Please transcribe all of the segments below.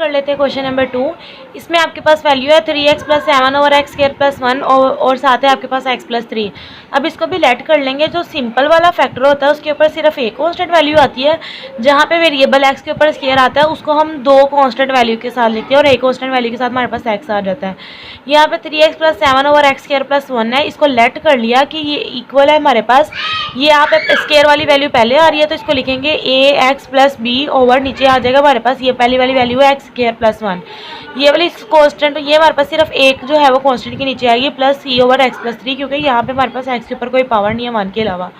कर लेते हैं क्वेश्चन नंबर 2। इसमें आपके पास वैल्यू है 3x plus 7 over x square plus 1 और साथ है आपके पास x प्लस 3। अब इसको भी लेट कर लेंगे। जो सिंपल वाला फैक्टर होता है उसके ऊपर सिर्फ एक कॉन्स्टेंट वैल्यू आती है, जहाँ पे वेरिएबल x के ऊपर स्क्वायर आता है उसको हम दो कॉन्स्टेंट वैल्यू के साथ लिखते हैं और एक कॉन्स्टेंट वैल्यू के साथ हमारे पास x आ जाता है। यहाँ पे 3x plus 7 over x square plus 1 है, इसको लेट कर लिया कि ये इक्वल है हमारे पास। ये यहाँ पे स्क्वायर वाली वैल्यू पहले आ रही है तो इसको लिखेंगे ax प्लस बी ओवर नीचे आ जाएगा हमारे पास ये पहली वाली वैल्यू है एक्स स्क्वायर प्लस 1। ये वाली कांस्टेंट ये हमारे पास सिर्फ एक जो है वो कांस्टेंट के नीचे आएगी प्लस सी ओवर एक्स प्लस 3, क्योंकि यहाँ पे हमारे पास एक्स के ऊपर कोई पावर नहीं है 1 के अलावा।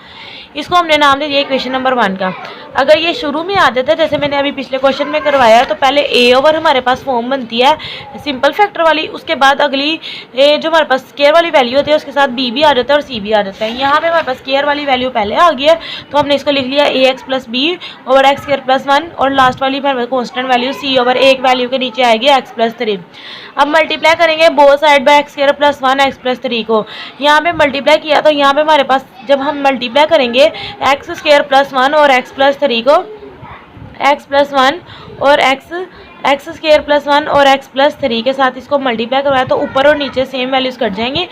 इसको हमने नाम दे दिया इक्वेशन नंबर 1 का। अगर ये शुरू में आ जाता है जैसे मैंने अभी पिछले क्वेश्चन में करवाया है, तो पहले a ओवर हमारे पास फॉर्म बनती है सिंपल फैक्टर वाली, उसके बाद अगली जो हमारे पास स्क्वायर वाली वैल्यू होती है उसके साथ b भी आ जाता है और c भी आ जाता है। यहाँ पे हमारे पास स्क्वायर वाली वैल्यू पहले आ गई है तो हमने इसको लिख लिया ax plus b over x square plus 1 और लास्ट वाली हमारे पास कॉन्स्टेंट वैल्यू c ओवर एक वैल्यू के नीचे आएगी x प्लस 3। अब मल्टीप्लाई करेंगे both side by x square plus 1 x plus 3 को। यहाँ पे मल्टीप्लाई किया तो यहाँ पे हमारे पास जब हम मल्टीप्लाई करेंगे एक्स स्क्वायर प्लस 1 और एक्स प्लस 3 को, एक्स प्लस 1 और एक्स स्क्वायर प्लस 1 और एक्स प्लस 3 के साथ इसको मल्टीप्लाई करवाया तो ऊपर और नीचे सेम वैल्यूज कट जाएंगी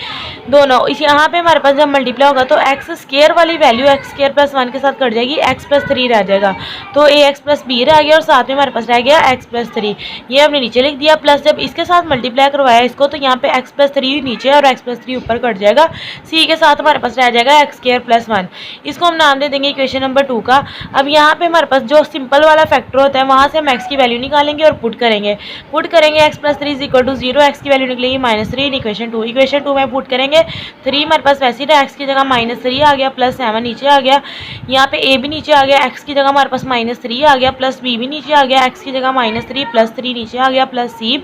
दोनों। इस यहाँ पे हमारे पास जब मल्टीप्लाई होगा तो एक्स स्क्वायर वाली वैल्यू एक्स स्क्वायर प्लस 1 के साथ कट जाएगी, एक्स प्लस 3 रह जाएगा तो ए एक्स प्लस बी रह गया और साथ में हमारे पास रह गया एक्स प्लस 3। ये हमने नीचे लिख दिया। प्लस जब इसके साथ मल्टीप्लाई करवाया इसको तो यहाँ पे एक्स प्लस 3 नीचे और एक्स प्लस 3 ऊपर कट जाएगा, सी के साथ हमारे पास रह जाएगा एक्स स्क्वायर प्लस 1। इसको हम नाम दे देंगे इक्वेशन नंबर 2 का। अब यहाँ पे हमारे पास जो सिंपल वाला फैक्टर होता है वहाँ से हम एक्स की वैल्यू निकालेंगे और पुट करेंगे x plus 3 is equal to 0, x की वैल्यू निकलेगी -3 इन इक्वेशन 2। इक्वेशन 2 में पुट करेंगे 3 हमारे पास वैसे ही रहा, एक्स की जगह -3 आ गया प्लस 7 नीचे आ गया, यहाँ पे ए भी नीचे आ गया, एक्स की जगह हमारे पास -3 आ गया प्लस बी भी नीचे आ गया, एक्स की जगह -3 प्लस 3 नीचे आ गया प्लस सी,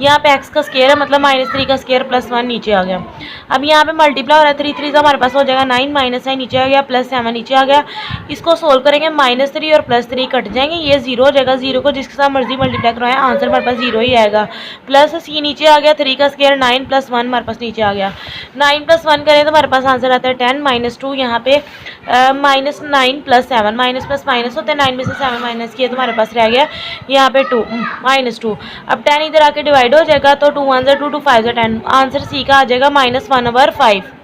यहाँ पे एक्स का स्क्वायर है मतलब -3 का स्क्वायर प्लस 1 नीचे आ गया। अब यहाँ पे मल्टीप्लाई हो रहा है 3 3 हमारे पास हो जाएगा 9 -9 नीचे आ गया प्लस 7 नीचे आ गया। इसको सोल्व करेंगे -3 और प्लस 3 कट जाएंगे, ये 0 हो जाएगा। 0 को जिसके साथ मर्जी मल्टीप्लाई करवाएं आंसर हमारे पास 0 ही आएगा। प्लस सी नीचे आ गया, 3 का स्क्वायर 9 प्लस 1 हमारे पास नीचे आ गया। 9 प्लस 1 करें तो हमारे पास आंसर आता है 10 -2। यहाँ पे -9 प्लस 7 माइनस प्लस माइनस होते हैं, 9 में से 7 माइनस किए तो हमारे पास रह गया यहाँ पे -2। अब 10 इधर आके डिवाइड हो जाएगा तो 2 1 2 2 5 10, आंसर सी का आ जाएगा -1/5।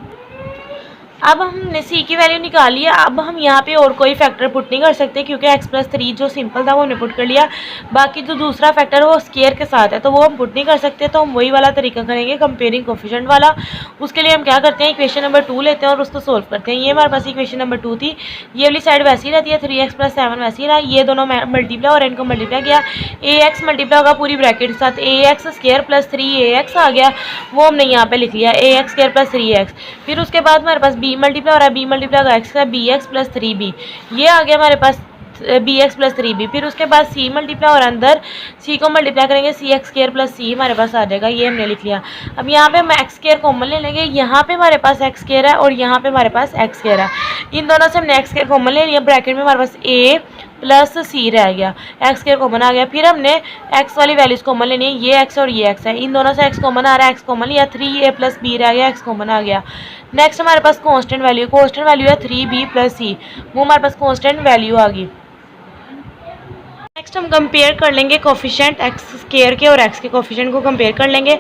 अब हमने सी की वैल्यू निकाली है। अब हम यहाँ पे और कोई फैक्टर पुट नहीं कर सकते क्योंकि एक्स प्लस 3 जो सिंपल था वो हमने पुट कर लिया। बाकी जो दूसरा फैक्टर है वो स्क्वायर के साथ है तो वो हम पुट नहीं कर सकते, तो हम वही वाला तरीका करेंगे कंपेयरिंग कोफिशिएंट वाला। उसके लिए हम क्या करते हैं, इक्वेशन नंबर 2 लेते हैं और उसको सोल्व करते हैं। ये हमारे पास इक्वेशन नंबर 2 थी, ये वाली साइड वैसी रहती है 3x प्लस 7 वैसी रहा, ये दोनों मल्टीप्लाई और इनको मल्टीप्लाई किया, ax मल्टीप्लाई होगा पूरी ब्रैकेट के साथ ax स्क्वायर प्लस 3ax आ गया, वो हमने यहाँ पे लिख लिया ax स्क्वायर प्लस 3x। फिर उसके बाद हमारे पास b मल्टीप्लाई हो रहा है, b मल्टीप्लाई होगा x का bx प्लस 3b, ये आ गया हमारे पास bx प्लस 3b। फिर उसके बाद c मल्टीप्लाई और अंदर c को मल्टीप्लाई करेंगे सी एक्स स्क्वायर प्लस c हमारे पास आ जाएगा, ये हमने लिख लिया। अब यहाँ पे हम एक्स स्क्वायर कॉमन ले लेंगे, यहाँ पे हमारे पास एक्स स्क्वायर है और यहाँ पे हमारे पास एक्स स्क्वायर है, इन दोनों से हमने एक्स स्क्वायर कॉमन ले लिया। ब्रैकेट में हमारे पास a प्लस सी रह गया, एक्स स्क्वायर कॉमन आ गया। फिर हमने एक्स वाली वैल्यूज कॉमन लेनी है, ये एक्स और ये एक्स है, इन दोनों से एक्स कॉमन आ रहा है, एक्स कॉमन लिया, 3a प्लस b रह गया, एक्स कॉमन आ गया। नेक्स्ट हमारे पास कांस्टेंट वैल्यू है 3b प्लस सी, वो हमारे पास कांस्टेंट वैल्यू आ गई। नेक्स्ट हम कंपेयर कर लेंगे कोफिशिएंट एक्स स्क्वायर के और एक्स के कोफिशिएंट को कंपेयर कर लेंगे।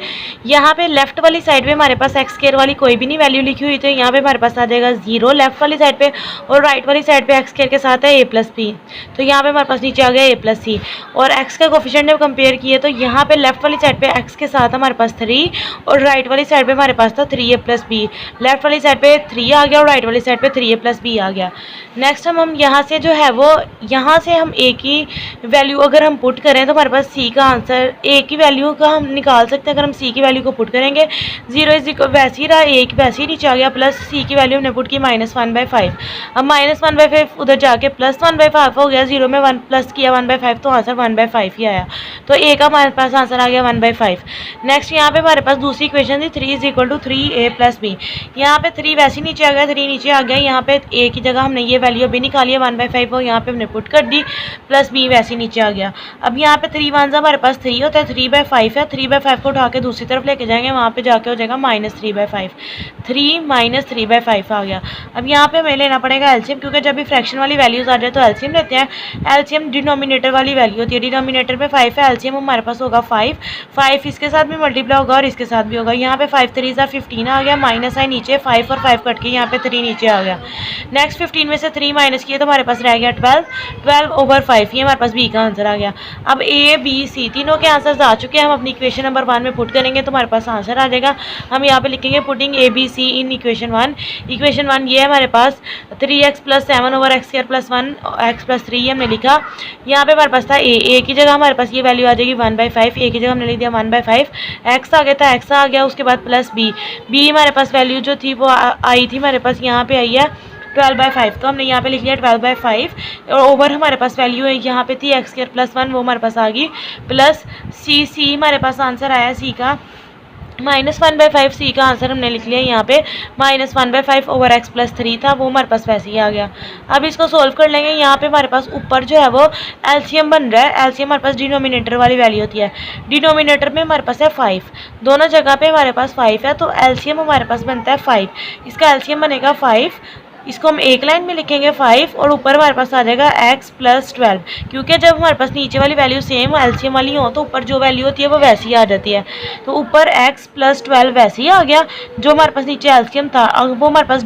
यहाँ पे लेफ्ट वाली साइड पे हमारे पास एक्स स्क्वायर वाली कोई भी नहीं वैल्यू लिखी हुई, तो यहाँ पे हमारे पास आ जाएगा 0 लेफ्ट वाली साइड पे, और राइट वाली साइड पे एक्स स्क्वायर के साथ है a प्लस बी, तो यहाँ पे हमारे पास नीचे आ गया a प्लस सी। और एक्स का कोफिशिएंट जब कंपेयर किए तो यहाँ पे लेफ्ट वाली साइड पे एक्स के साथ हमारे पास 3 और राइट वाली साइड पे हमारे पास था 3a प्लस बी। लेफ्ट वाली साइड पे 3 आ गया और राइट वाली साइड पे 3a प्लस बी आ गया। नेक्स्ट हम यहाँ से जो है वो यहाँ से हम a की वैल्यू अगर हम पुट करें तो हमारे पास c का आंसर a की वैल्यू का हम निकाल सकते हैं। अगर हम c की वैल्यू को पुट करेंगे 0 इज इक्वल वैसे ही रहा, a वैसे ही नीचे आ गया, प्लस c की वैल्यू हमने पुट की -1/5। अब -1/5 उधर जाके +1/5 हो गया, 0 में 1 प्लस किया 1/5 तो आंसर 1/5 ही आया, तो a का हमारे पास आंसर आ गया 1/5। नेक्स्ट यहाँ पे हमारे पास दूसरी इक्वेशन थी 3 is equal to 3a plus b, यहाँ पे 3 वैसे ही नीचे आ गया, 3 नीचे आ गया, यहाँ पे a की जगह हमने ये वैल्यू अभी निकाली है 1/5 और यहाँ पे हमने पुट कर दी, प्लस b वैसे नीचे आ गया। अब यहाँ पे 3 वन हमारे पास 3 होता है, 3/5 है, 3/5 को उठा के दूसरी तरफ लेके जाएंगे, वहाँ पे जाके हो जाएगा -3/5, 3 - 3/5 आ गया। अब यहाँ पे हमें लेना पड़ेगा एलसीएम, क्योंकि जब भी फ्रैक्शन वाली वैल्यूज आ जाए तो एलसीएम लेते हैं। एलसीएम डिनोमिनेटर वाली वैल्यू होती है, डिनोमिनेटर पे 5 है, एलसीएम हमारे पास होगा 5 इसके साथ भी मल्टीप्लाई होगा और इसके साथ भी होगा। यहाँ पे 5 3 15 आ गया, माइनस है नीचे, 5 और 5 कट के यहाँ पे 3 नीचे आ गया। नेक्स्ट 15 में से 3 माइनस किए तो हमारे पास रह गया 12/5, ये हमारे पास बी का आंसर आ गया। अब ए बी सी तीनों के आंसर्स आ चुके हैं, हम अपनी इक्वेशन नंबर 1 में पुट करेंगे तो हमारे पास आंसर आ जाएगा। हम यहाँ पे लिखेंगे putting a b c in equation 1। Equation 1 ये है हमारे पास 3x + 7/x² + 1 x + 3, ये हमने लिखा। यहाँ पे हमारे पास था ए की जगह हमारे पास ये वैल्यू आ जाएगी 1/5, ए की जगह हमने लिख दिया 1/5, एक्स आ गया था, एक्स आ गया, उसके बाद प्लस बी हमारे पास वैल्यू जो थी वो आई थी हमारे पास, यहाँ पे आई है 12/5, तो हमने यहाँ पे लिख लिया 12/5 और ओवर हमारे पास वैल्यू है यहाँ पे थी x² + 1, वो हमारे पास आ गई, प्लस सी हमारे पास आंसर आया सी का -1/5, सी का आंसर हमने लिख लिया यहाँ पे -1/5 ओवर x + 3 था, वो हमारे पास वैसे ही आ गया। अब इसको सोल्व कर लेंगे। यहाँ पे हमारे पास ऊपर जो है वो एलसीएम बन रहा है, एलसीएम हमारे पास डिनोमिनेटर वाली वैल्यू होती है, डिनोमिनेटर में हमारे पास है 5, दोनों जगह पे हमारे पास 5 है, तो एलसीएम हमारे पास बनता है 5, इसका एलसीएम बनेगा 5, इसको हम एक लाइन में लिखेंगे 5 और ऊपर हमारे पास आ जाएगा x + 12, क्योंकि जब हमारे पास नीचे वाली वैल्यू सेम एलसीएम वाली हो तो ऊपर जो वैल्यू होती है वो वैसी आ जाती है, तो ऊपर x + 12 वैसे ही आ गया, जो हमारे पास नीचे एलसीएम था वो हमारे पास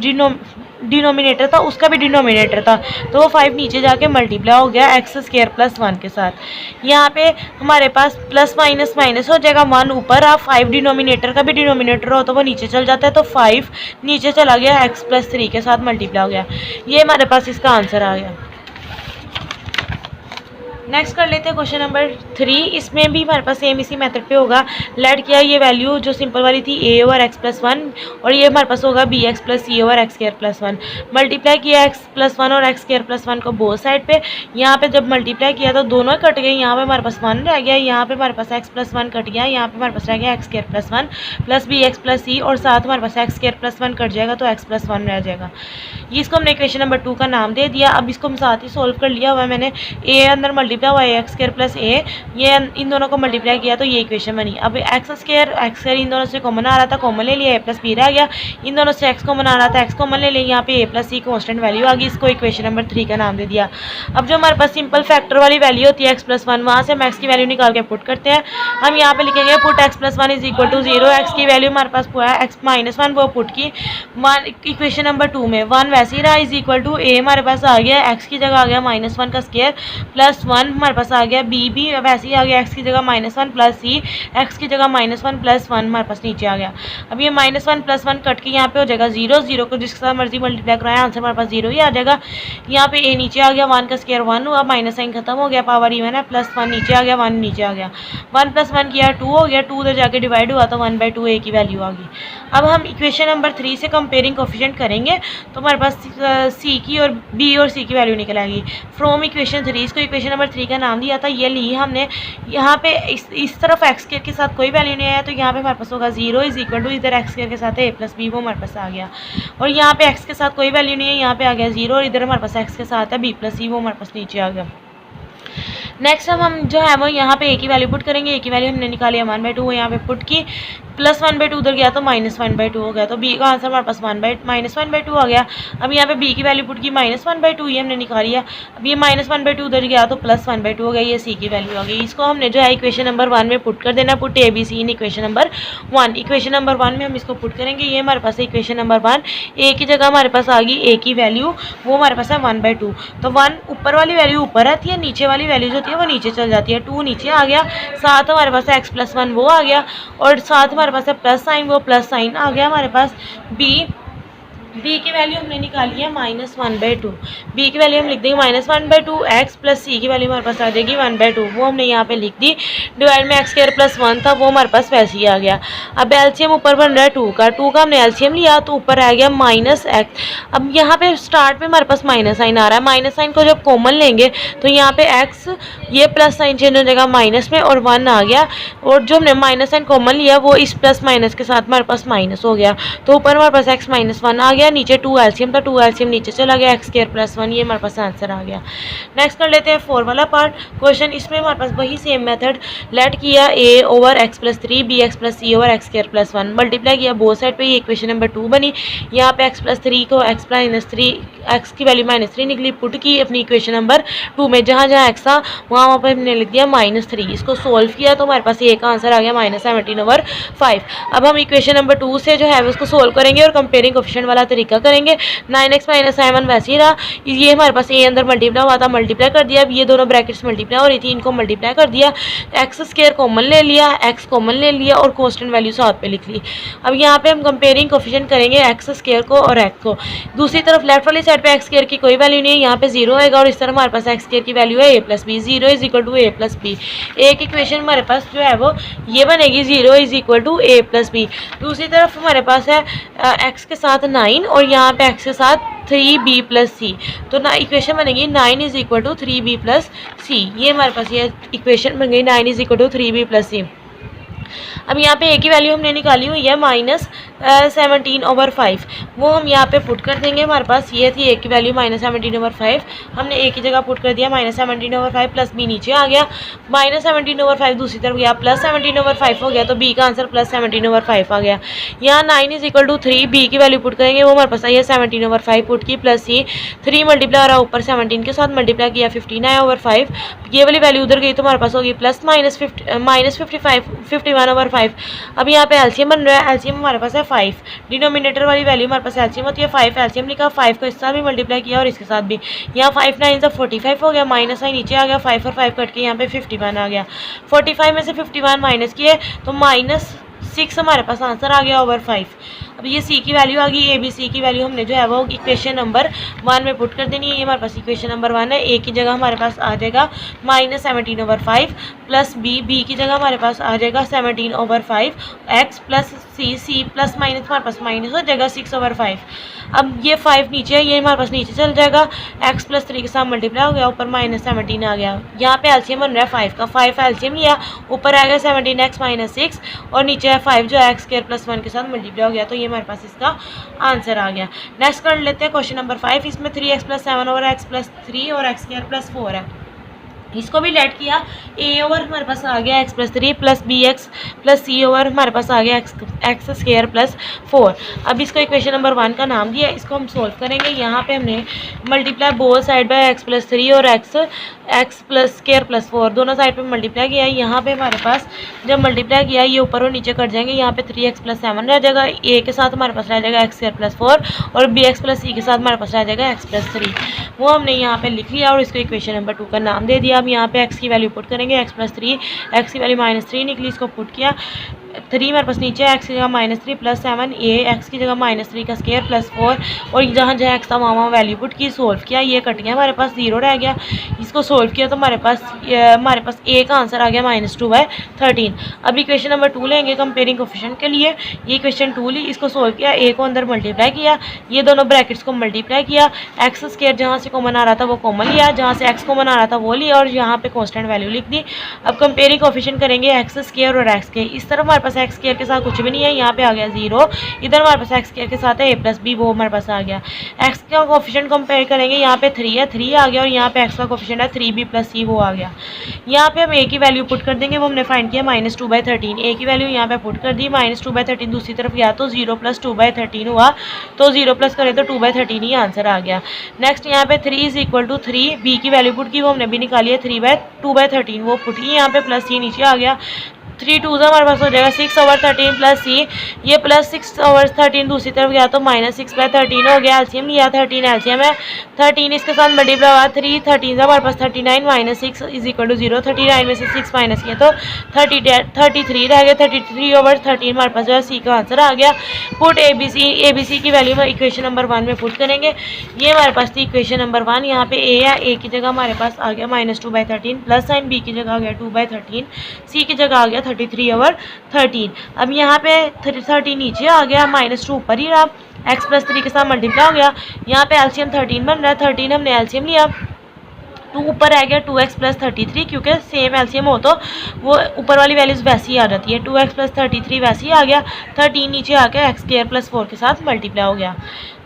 डिनोमिनेटर था, उसका भी डिनोमिनेटर था, तो वो 5 नीचे जाके मल्टीप्लाई हो गया x² + 1 के साथ। यहाँ पे हमारे पास प्लस माइनस माइनस हो जाएगा, 1 ऊपर, आप 5 डिनोमिनेटर का भी डिनोमिनेटर हो तो वो नीचे चल जाता है, तो 5 नीचे चला गया, x + 3 के साथ मल्टीप्लाई हो गया, ये हमारे पास इसका आंसर आ गया। नेक्स्ट कर लेते हैं क्वेश्चन नंबर 3। इसमें भी हमारे पास सेम इसी मेथड पे होगा। लेट किया ये वैल्यू जो सिंपल वाली थी a ओवर x + 1 और ये हमारे पास होगा bx + c over x² + 1। Multiply किया x + 1 और x² + 1 को बोथ साइड पे, यहाँ पे जब मल्टीप्लाई किया तो दोनों कट गए, यहाँ पे हमारे पास 1 रह गया, यहाँ पे हमारे पास x + 1 कट गया, यहाँ पे हमारे पास रह गया x² + 1 प्लस bx + c और साथ हमारे पास x² + 1 कट जाएगा तो x + 1 रह जाएगा। इसको हमने इक्वेशन नंबर 2 का नाम दे दिया। अब इसको हम साथ ही सोल्व कर लिया हुआ है मैंने, a अंदर मल्टीप्लाई हुआ है x² + a, ये इन दोनों को मल्टीप्लाई किया तो ये इक्वेशन बनी। अब x² इन दोनों से कॉमन आ रहा था, कॉमन ले लिया, a + b रह गया, इन दोनों से x कॉमन आ रहा था, x कॉमन ले लिया, यहाँ पे a + c कॉन्स्टेंट वैल्यू आ गई, इसको इक्वेशन नंबर 3 का नाम दे दिया। अब जो हमारे पास सिंपल फैक्टर वाली वैल्यू होती है x + 1, वहाँ से हम x की वैल्यू निकाल के पुट करते हैं। हम यहाँ पे लिखेंगे पुट x + 1 = 0, x की वैल्यू हमारे पास हुआ है x - 1, वो पुट की इक्वेशन नंबर 2 में 1 वैसे ही रहा, = a हमारे पास आ गया, x की जगह आ गया -1 का स्क्वायर प्लस 1 हमारे पास आ गया, b भी वैसे ही आ गया, x की जगह -1 प्लस c, x की जगह -1 प्लस 1 हमारे पास नीचे आ गया। अब ये -1 प्लस 1 कट के यहाँ पे हो जाएगा 0 को जिसके साथ मर्जी मल्टीप्लाई कराएं, आंसर हमारे पास 0 ही आ जाएगा। यहाँ पे a नीचे आ गया, 1 का स्क्वायर 1 हुआ, माइनस साइन खत्म हो गया, पावर इवन है, प्लस 1 नीचे आ गया, 1 नीचे आ गया, 1 + 1 किया 2 हो गया, 2 उधर जाके डिवाइड हुआ तो 1/2 a की वैल्यू आ गई। अब हम इक्वेशन नंबर 3 से कंपेयरिंग कोफिशिएंट करेंगे तो हमारे पास c की और b और c की वैल्यू निकल आएगी फ्रॉम इक्वेशन 3। इसको इक्वेशन नंबर 3 का नाम दिया था, ये ली हमने। यहाँ पे इस तरफ x² के साथ कोई वैल्यू नहीं आया तो यहाँ पे हमारे पास होगा 0 = इधर x² के साथ है a + b, वो हमारे पास आ गया, और यहाँ पे x के साथ कोई वैल्यू नहीं है, यहाँ पे आ गया 0 और इधर हमारे पास x के साथ है b + c, वो हमारे पास नीचे आ गया। नेक्स्ट हम जो है वो यहाँ पे a की वैल्यू पुट करेंगे, a की वैल्यू हमने निकाली है 1/2, यहाँ पे पुट की, प्लस 1/2 उधर गया तो -1/2 हो गया, तो b का आंसर हमारे पास -1/2 आ गया। अब यहाँ पे b की वैल्यू पुट की -1/2, ये हमने निकाली है। अब ये -1/2 उधर गया तो +1/2 हो गया, ये c की वैल्यू आ गई। इसको हमने जो है इक्वेशन नंबर 1 में पुट कर देना, put ABC in equation number 1। Equation number 1 में हम इसको पुट करेंगे, ये हमारे पास है इक्वेशन नंबर 1। a की जगह हमारे पास आ गई a की वैल्यू, वो हमारे पास है 1/2, तो 1 ऊपर वाली वैल्यू ऊपर रहती है, नीचे वाली वैल्यू जो होती है वो नीचे चल जाती है, 2 नीचे आ गया, साथ हमारे पास है x + 1 वो आ गया, और साथ हमारे पास है प्लस साइन, वो प्लस साइन आ गया हमारे पास। b की वैल्यू हमने निकाली है -1/2, b की वैल्यू हम लिख देंगे -1/2, x + c की वैल्यू हमारे पास आ जाएगी 1/2, वो हमने यहाँ पे लिख दी। डिवाइड में x² + 1 था, वो हमारे पास वैसे ही आ गया। अब एलसीएम ऊपर बन रहा है 2 का हमने एलसीएम लिया तो ऊपर आ गया -x। अब यहाँ पे स्टार्ट पे हमारे पास माइनस साइन आ रहा है, माइनस साइन को जब कॉमन लेंगे तो यहाँ पे x ये प्लस साइन चेंज हो जाएगा माइनस में और 1 आ गया, और जो हमने माइनस साइन कॉमन लिया वो इस प्लस माइनस के साथ हमारे पास माइनस हो गया, तो ऊपर हमारे पास x - 1 आ गया, गया, नीचे 2 एलसीएम था, 2 एलसीएम नीचे चला गया, एक्स स्क्वायर प्लस 1, ये हमारे पास आंसर आ गया। नेक्स्ट कर लेते हैं 4 वाला पार्ट क्वेश्चन। इसमें हमारे पास वही सेम मेथड, लेट किया a over x plus 3 b x plus C over x square plus 1, multiply किया बोथ साइड पे, ये इक्वेशन नंबर 2 बनी। यहाँ पे एक्स प्लस 3 को एक्स माइनस 3, एक्स की वैल्यू -3 निकली, पुट की अपनी इक्वेशन नंबर 2 में, जहाँ जहाँ एक्स था वहाँ पर हमने लिख दिया -3। इसको सोल्व किया तो हमारे पास ए का आंसर आ गया -17/5। अब हम इक्वेशन नंबर 2 से जो है उसको सोल्व करेंगे और कंपेयरिंग कोफिशिएंट वाला तरीका करेंगे। 9x - 7 वैसे ही रहा, ये हमारे पास ए अंदर मल्टीप्लाई हुआ था, मल्टीप्लाई कर दिया। अब ये दोनों ब्रैकेट्स मल्टीप्लाई हो रही थी, इनको मल्टीप्लाई कर दिया, एक्स स्क्वायर कॉमन ले लिया, एक्स कॉमन ले लिया और कांस्टेंट वैल्यू साथ पे लिख ली। अब यहाँ पे हम कंपेयरिंग कोफिशिएंट करेंगे एक्स स्क्वायर को और एक्स को। दूसरी तरफ लेफ्ट वाली साइड पे एक्स स्क्वायर की कोई वैल्यू नहीं है, यहाँ पे 0 आएगा और इस तरह हमारे पास एक्स स्क्वायर की वैल्यू है a plus b, 0 is equal to a plus b. एक इक्वेशन हमारे पास जो है वो ये बनेगी, 0 is equal to a plus b. दूसरी तरफ हमारे पास है एक्स के साथ 9 और यहाँ पे एक्स के साथ 3b प्लस सी, तो ना इक्वेशन बनेगी 9 is equal to 3b plus C. ये हमारे पास ये इक्वेशन बन गई 9 is equal to 3b plus C. अब यहाँ पे ए की वैल्यू हमने निकाली हुई है -17/5, वो हम यहाँ पे पुट कर देंगे। हमारे पास ये थी ए की वैल्यू -17/5, हमने ए की जगह पुट कर दिया -17/5, प्लस बी नीचे आ गया, -17/5 दूसरी तरफ गया, +17/5 हो गया, तो बी का आंसर +17/5 आ गया। यहाँ 9 इज इक्वल टू 3, बी की वैल्यू पुट करेंगे, वो हमारे पास आई है 17/5 पुट की, प्लस सी 3 मल्टीप्लाई हो रहा है ऊपर 17 के साथ, मल्टीप्लाई किया 59/5, ये वाली वैल्यू उधर गई तो हमारे पास होगी +51/5। अब यहाँ पे एलसीएम बन रहा है, एलसीएम हमारे पास है 5, डिनोमिनेटर वाली वैल्यू हमारे पास एलसीएम होती है 5, एलसीएम लिखा, 5 को इसके साथ भी मल्टीप्लाई किया और इसके साथ भी, यहाँ 5 9 से 45 हो गया, माइनस आई नीचे आ गया, 5 और 5 कट के यहाँ पे 51 आ गया। 45 में से 51 माइनस किए तो -6 हमारे पास आंसर आ गया ओवर 5। अब ये सी की वैल्यू आ गई, ए बी सी की वैल्यू हमने जो है वो इक्वेशन नंबर 1 में पुट कर देनी है। ये हमारे पास इक्वेशन नंबर 1 है, ए की जगह हमारे पास आ जाएगा -17/5 प्लस बी की जगह हमारे पास आ जाएगा 17/5, x plus c plus minus हमारे पास माइनस हो जाएगा 6/5। अब ये 5 नीचे है, ये हमारे पास नीचे चल जाएगा, एक्स प्लस 3 के साथ मल्टीप्लाई हो गया, ऊपर -17 आ गया। यहाँ पे एलसीएम बन रहा है 5 का, 5 एलसीएम लिया, ऊपर आ गया 17x - 6 और नीचे है 5 जो एक्स स्क्वायर प्लस 1 के साथ मल्टीप्लाई हो गया, तो ये हमारे पास इसका आंसर आ गया। नेक्स्ट कर लेते हैं क्वेश्चन नंबर 5, इसमें 3x + 7 ओवर x + 3 और x स्क्वायर प्लस 4 है। इसको भी लेट किया, ए ओवर हमारे पास आ गया x + 3 plus B x plus सी ओवर हमारे पास आ गया एक्स स्क्वायर प्लस 4। अब इसको इक्वेशन नंबर 1 का नाम दिया, इसको हम सोल्व करेंगे। यहाँ पे हमने multiply both side bye x + 3 और x प्लस स्क्वायर प्लस 4, दोनों साइड पे मल्टीप्लाई किया है। यहाँ पे हमारे पास जब मल्टीप्लाई किया ये ऊपर और नीचे कट जाएंगे, यहाँ पे 3x + 7 रह जाएगा, ए के साथ हमारे पास रह जाएगा x स्क्वायर प्लस 4 और बी एक्स प्लस सी के साथ हमारे पास रह जाएगा x + 3, वो हमने यहाँ पे लिख लिया और इसको इक्वेशन नंबर 2 का नाम दे दिया। अब यहाँ पे x की वैल्यू पुट करेंगे, x + 3, x की वैल्यू -3 निकली, इसको पुट किया, 3 हमारे पास नीचे, x की जगह -3 प्लस 7, ए x की जगह -3 का स्क्वायर प्लस 4 और जहाँ जहाँ x था वहाँ वैल्यू पुट की, सोल्व किया, ये कट गया, हमारे पास 0 रह गया। इसको सोल्व किया तो हमारे पास a का आंसर आ गया -2/13। अब इक्वेशन नंबर 2 लेंगे कंपेयरिंग कोफिशिएंट के लिए, ये इक्वेशन 2 ली, इसको सोल्व किया, a को अंदर मल्टीप्लाई किया, ये दोनों ब्रैकेट्स को मल्टीप्लाई किया, एक्स स्क्वायर जहाँ से कॉमन आ रहा था वो कॉमन लिया, जहाँ से x कॉमन आ रहा था वो लिया और यहाँ पे कांस्टेंट वैल्यू लिख दी। अब कंपेयरिंग कोफिशिएंट करेंगे एक्स स्क्वायर और एक्स के, इस तरफ हमारे पास एक्स स्क्वायर के साथ कुछ भी नहीं है, यहाँ पे आ गया 0, इधर हमारे पास एक्स स्क्वायर के साथ है a प्लस बी, वो हमारे पास आ गया। एक्स का कोफिशिएंट कंपेयर करेंगे, यहाँ पे 3 है, 3 आ गया और यहाँ पे एक्स का कोफिशिएंट है 3b प्लस सी, वो आ गया। यहाँ पे हम a की वैल्यू पुट कर देंगे, वो हमने फाइंड किया -2/13, a की वैल्यू यहाँ पे पुट कर दी, -2/13 दूसरी तरफ गया तो 0 + 2/13 हुआ, तो 0 प्लस करें तो 2/13 ही आंसर आ गया। नेक्स्ट यहाँ पे 3 = 3, b की वैल्यू पुट की, वो हमने भी निकाली है 3/2/13, वो पुट की, यहाँ पे प्लस सी नीचे आ गया, 3 2 हमारे पास हो जाएगा 6/13 प्लस सी, ये +6/13 दूसरी तरफ गया तो -6/13 हो गया, एलसीएम लिया, 13 एलसीएम है, 13 इसके साथ मल्टीप्लाई हुआ, 3 13 हमारे पास 39 -6 = 0, 39 में से 6 माइनस किया तो 33 रह गया, 33/13 हमारे पास जो है सी का आंसर आ गया। पुट ए बी सी की वैल्यू में इक्वेशन नंबर 1 में पुट करेंगे, ये हमारे पास थी इक्वेशन नंबर 1, यहाँ पे ए है, ए की जगह हमारे पास आ गया -2/13 प्लस साइन, बी की जगह आ गया 2/13, सी की जगह आ गया 33/13। अब यहाँ पे 30 नीचे आ गया, -2 ऊपर ही रहा, x + 3 के साथ मल्टीप्लाई हो गया, यहाँ पे एलसीएम 13 बन रहा है, 13 हमने एलसीएम लिया, 2 ऊपर रह गया 2x + 33, क्योंकि सेम एलसीएम हो तो वो ऊपर वाली वैल्यूज़ वैसी ही आ जाती है, 2x + 33 वैसे ही आ गया, 13 नीचे आके x² + 4 के साथ मल्टीप्लाई हो गया।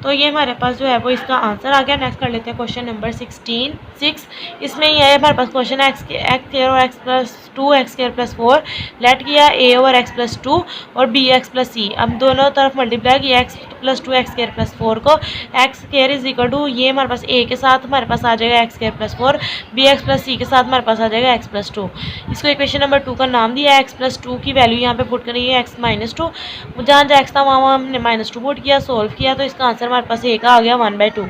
तो ये हमारे पास जो है वो इसका आंसर आ गया। नेक्स्ट कर लेते हैं क्वेश्चन नंबर 6। इसमें ये है हमारे पास क्वेश्चन एक्स स्क्वायर और x plus 2 x square plus 4 let किया ए ओवर एक्स प्लस 2 और बी एक्स प्लस सी। अब दोनों तरफ मल्टीप्लाई किया x plus 2 x square plus 4 को। X square is equal to ये हमारे पास ए के साथ हमारे पास आ जाएगा X square plus 4, B x plus C के साथ हमारे पास आ जाएगा एक्स प्लस 2। इसको इक्वेशन नंबर 2 का नाम दिया है। एक्स प्लस 2 की वैल्यू यहाँ पे पुट करी है एक्स माइनस 2, जहाँ जहाँ एक्स था वहाँ हमने माइनस 2 पुट किया, सोल्व किया, तो इसका आंसर हमारे पास ए का आ गया 1/2।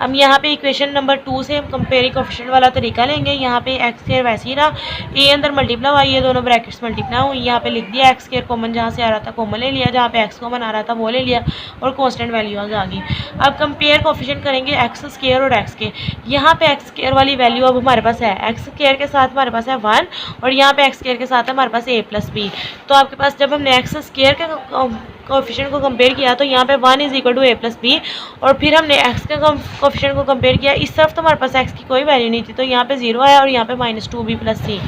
अब यहाँ पे इक्वेशन नंबर 2 से हम कंपेयरिंग कोएफिशिएंट वाला तरीका लेंगे। यहाँ पे एक्स स्क्वायर वैसे ही रहा, ए अंदर मल्टीप्लाई हुआ, ये दोनों ब्रैकेट्स मल्टीप्लाई हुई, यहाँ पे लिख दिया एक्स स्क्वायर कॉमन जहाँ से आ रहा था कॉमन ले लिया, जहाँ पे एक्स कॉमन आ रहा था वो ले लिया और कांस्टेंट वैल्यूज आ गई। अब कंपेयर कोएफिशिएंट करेंगे एक्स स्क्वायर और एक्स के। यहाँ पे एक्स स्क्वायर वाली वैल्यू अब हमारे पास है, एक्स स्क्वायर के साथ हमारे पास है 1 और यहाँ पे एक्स स्क्वायर के साथ है हमारे पास ए प्लस बी। तो आपके पास जब हमने एक्स स्क्वायर के कोएफिशिएंट को कंपेयर किया तो यहाँ पे 1 is equal to a plus b, और फिर हमने एक्स के कोएफिशिएंट को कंपेयर किया, इस तरफ तो हमारे पास एक्स की कोई वैल्यू नहीं थी, तो यहाँ पे 0 आया और यहाँ पे माइनस 2b प्लस सी,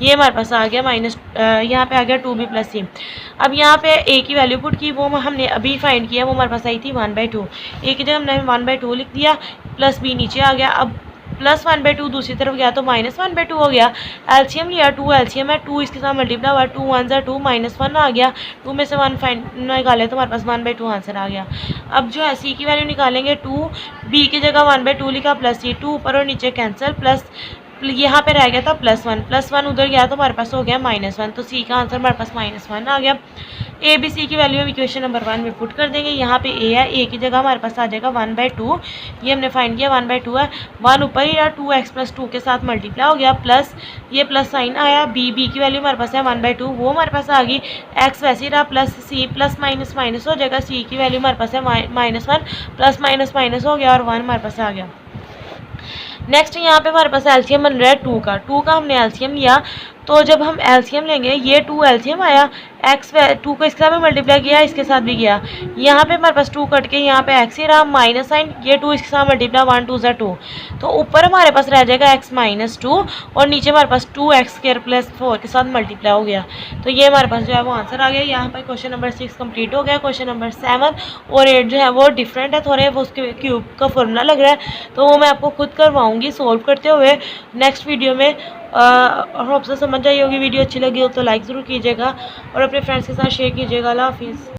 ये हमारे पास आ गया यहाँ पे आ गया 2b प्लस सी। अब यहाँ पे ए की वैल्यू पुट की, वो हमने अभी फाइंड किया, वो हमारे पास आई थी 1/2। ए की जगह हमने 1/2 लिख दिया, प्लस बी नीचे आ गया। अब प्लस 1/2 दूसरी तरफ गया तो माइनस 1/2 हो गया। एलसीएम लिया, 2 एलसीएम है, 2 इसके साथ मल्टीप्लाई हुआ, 2 1 ज़ा 2 माइनस 1 आ गया, 2 में से 1 फाइंड निकाले तो हमारे पास 1/2 आंसर आ गया। अब जो है सी की वैल्यू निकालेंगे, 2 बी की जगह 1/2 लिखा प्लस सी, 2 ऊपर और नीचे कैंसिल, प्लस यहाँ पे रह गया था प्लस वन उधर गया तो हमारे पास हो गया -1, तो सी का आंसर हमारे पास -1 आ गया। ए बी सी की वैल्यू हम इक्वेशन नंबर 1 में पुट कर देंगे। यहाँ पे ए है, ए की जगह हमारे पास आ जाएगा 1/2, ये हमने फाइंड किया 1/2 है, 1 ऊपर ही रहा, 2x प्लस 2 के साथ मल्टीप्लाई हो गया, प्लस ये प्लस साइन आया, बी की वैल्यू हमारे पास है 1/2, वो हमारे पास आ गई, एक्स वैसे ही रहा, plus c plus minus minus हो जाएगा, सी की वैल्यू हमारे पास है -1, प्लस माइनस माइनस हो गया और 1 हमारे पास आ गया। नेक्स्ट यहाँ पे हमारे पास एलसीएम बन रहा है 2 का हमने एलसीएम लिया, तो जब हम एलसीएम लेंगे ये 2 एलसीएम आया, एक्स 2 को इसके साथ में मल्टीप्लाई किया, इसके साथ भी किया, यहाँ पे हमारे पास 2 कट के यहाँ पे एक्स ही रहा, माइनस साइन, ये 2 इसके साथ मल्टीप्लाई, 1 2 ज़ा 2, तो ऊपर हमारे पास रह जाएगा एक्स माइनस 2 और नीचे हमारे पास 2x स्क्वायर प्लस 4 के साथ मल्टीप्लाई हो गया, तो ये हमारे पास जो है वो आंसर आ गया। यहाँ पर क्वेश्चन नंबर 6 कंप्लीट हो गया। क्वेश्चन नंबर 7 और 8 जो है वो डिफरेंट है थोड़े, वो उसके क्यूब का फॉर्मूला लग रहा है, तो वो मैं आपको खुद करवाऊँगी सॉल्व करते हुए नेक्स्ट वीडियो में। और होप से समझ आई होगी। वीडियो अच्छी लगी हो तो लाइक ज़रूर कीजिएगा और अपने फ्रेंड्स के साथ शेयर कीजिएगा। अल्लाह हाफिज़।